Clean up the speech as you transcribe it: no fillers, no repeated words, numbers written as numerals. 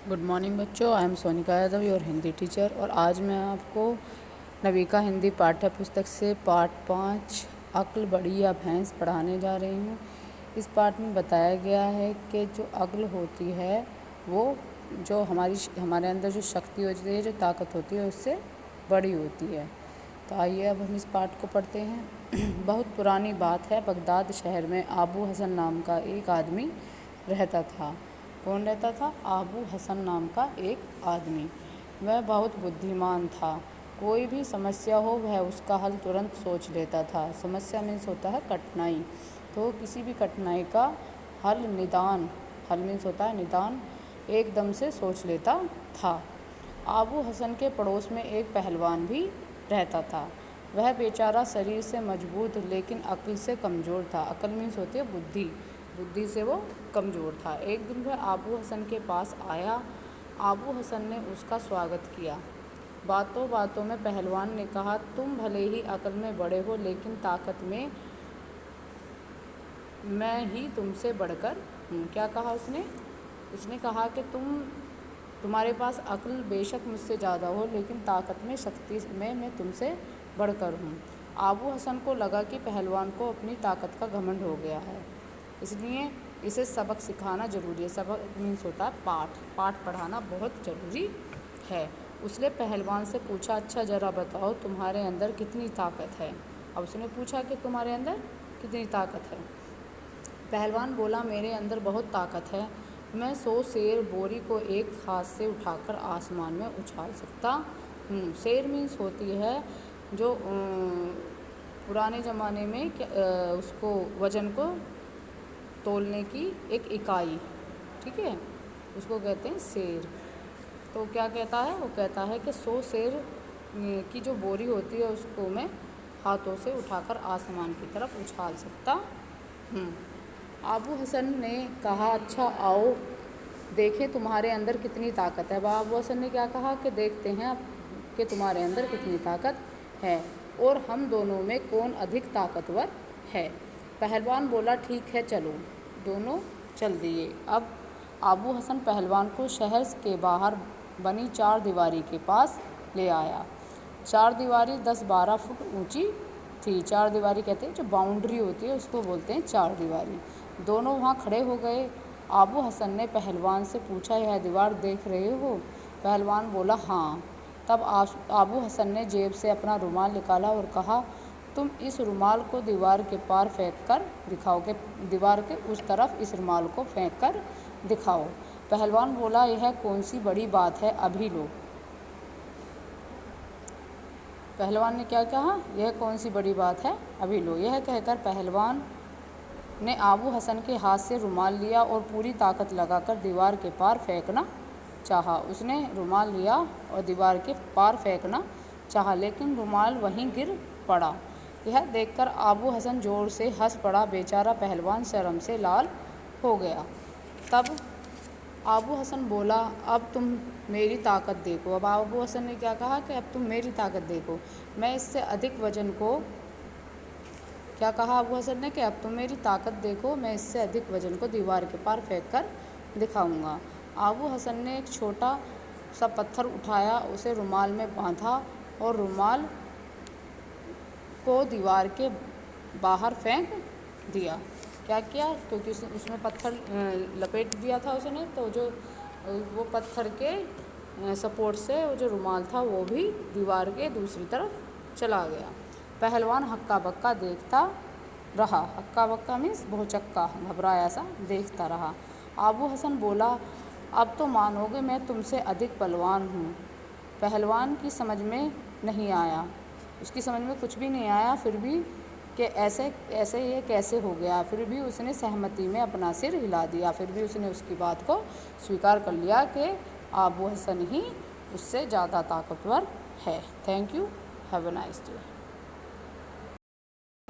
Good morning बच्चों, I am Sonika Yadav, your Hindi teacher. और आज मैं आपको नविका हिंदी पाठ्य पुस्तक से पाठ 5 अक्ल बड़ी या भैंस पढ़ाने जा रही हूँ। इस पाठ में बताया गया है कि जो अक्ल होती है वो जो हमारे अंदर जो शक्ति होती है, जो ताकत होती है, उससे बड़ी होती है। तो आइए अब हम इस पाठ को पढ़ते हैं। बहुत पुरानी बात है, बगदाद शहर में आबू हसन नाम का एक आदमी रहता था। कौन रहता था? आबू हसन नाम का एक आदमी। वह बहुत बुद्धिमान था। कोई भी समस्या हो वह उसका हल तुरंत सोच लेता था। समस्या मीन्स होता है कठिनाई, तो किसी भी कठिनाई का हल मीन्स होता है निदान, एकदम से सोच लेता था। आबू हसन के पड़ोस में एक पहलवान भी रहता था। वह बेचारा शरीर से मजबूत लेकिन अक्ल से कमज़ोर था। अक्ल मीन्स होती है बुद्धि से वो कमज़ोर था। एक दिन वह आबू हसन के पास आया। आबू हसन ने उसका स्वागत किया। बातों बातों में पहलवान ने कहा, तुम भले ही अक्ल में बड़े हो लेकिन ताकत में मैं ही तुमसे बढ़कर हूँ। क्या कहा उसने कहा कि तुम्हारे पास अक्ल बेशक मुझसे ज़्यादा हो लेकिन ताकत में, शक्ति में मैं तुमसे बढ़कर हूँ। आबू हसन को लगा कि पहलवान को अपनी ताकत का घमंड हो गया है, इसलिए इसे सबक सिखाना ज़रूरी है। सबक मीन्स होता है पाठ पढ़ाना बहुत ज़रूरी है। उसने पहलवान से पूछा, अच्छा ज़रा बताओ तुम्हारे अंदर कितनी ताकत है। अब उसने पूछा कि तुम्हारे अंदर कितनी ताकत है। पहलवान बोला, मेरे अंदर बहुत ताकत है। मैं 100 शेर बोरी को एक हाथ से उठाकर आसमान में उछाल सकता हूँ। शेर मीन्स होती है जो पुराने ज़माने में उसको वज़न को तोलने की एक इकाई, ठीक है, उसको कहते हैं शेर। तो क्या कहता है? वो कहता है कि 100 शेर की जो बोरी होती है उसको मैं हाथों से उठाकर आसमान की तरफ उछाल सकता हूँ। आबू हसन ने कहा, अच्छा आओ देखें तुम्हारे अंदर कितनी ताकत है। आबू हसन ने क्या कहा कि देखते हैं कि तुम्हारे अंदर कितनी ताकत है और हम दोनों में कौन अधिक ताकतवर है। पहलवान बोला, ठीक है चलो। दोनों चल दिए। अब आबू हसन पहलवान को शहर के बाहर बनी 4 दीवारी के पास ले आया। 4 दीवारी 10-12 फुट ऊंची थी। 4 दीवारी कहते हैं जो बाउंड्री होती है उसको बोलते हैं 4 दीवारी। दोनों वहाँ खड़े हो गए। आबू हसन ने पहलवान से पूछा, यह दीवार देख रहे हो? पहलवान बोला, हाँ। तब आबू हसन ने जेब से अपना रुमाल निकाला और कहा, तुम इस रुमाल को दीवार के पार फेंक कर दिखाओ, कि दीवार के उस तरफ इस रुमाल को फेंक कर दिखाओ। पहलवान बोला, यह कौन सी बड़ी बात है, अभी लो। पहलवान ने क्या कहा? यह कौन सी बड़ी बात है, अभी लो। यह कहकर पहलवान ने आबू हसन के हाथ से रुमाल लिया और पूरी ताकत लगाकर दीवार के पार फेंकना चाहा। उसने रुमाल लिया और दीवार के पार फेंकना चाहा, लेकिन रुमाल वहीं गिर पड़ा। यह देखकर आबू हसन जोर से हंस पड़ा। बेचारा पहलवान शर्म से लाल हो गया। तब आबू हसन बोला, अब तुम मेरी ताकत देखो। अब आबू हसन ने क्या कहा कि अब तुम मेरी ताकत देखो। मैं इससे अधिक वजन को, क्या कहा आबू हसन ने कि अब तुम मेरी ताकत देखो, मैं इससे अधिक वजन को दीवार के पार फेंक कर दिखाऊंगा। आबू हसन ने एक छोटा सा पत्थर उठाया, उसे रुमाल में बांधा और रुमाल को दीवार के बाहर फेंक दिया। क्या किया? क्योंकि उसमें पत्थर लपेट दिया था उसने, तो जो वो पत्थर के सपोर्ट से वो जो रुमाल था वो भी दीवार के दूसरी तरफ चला गया। पहलवान हक्का बक्का देखता रहा। हक्का बक्का मीन्स भौचक्का, घबराया सा देखता रहा। आबू हसन बोला, अब तो मानोगे मैं तुमसे अधिक बलवान हूँ। पहलवान की समझ में नहीं आया, उसकी समझ में कुछ भी नहीं आया फिर भी कि ऐसे ये कैसे हो गया। फिर भी उसने सहमति में अपना सिर हिला दिया। फिर भी उसने उसकी बात को स्वीकार कर लिया कि आबू हसन ही उससे ज़्यादा ताकतवर है। Thank you, have a nice day.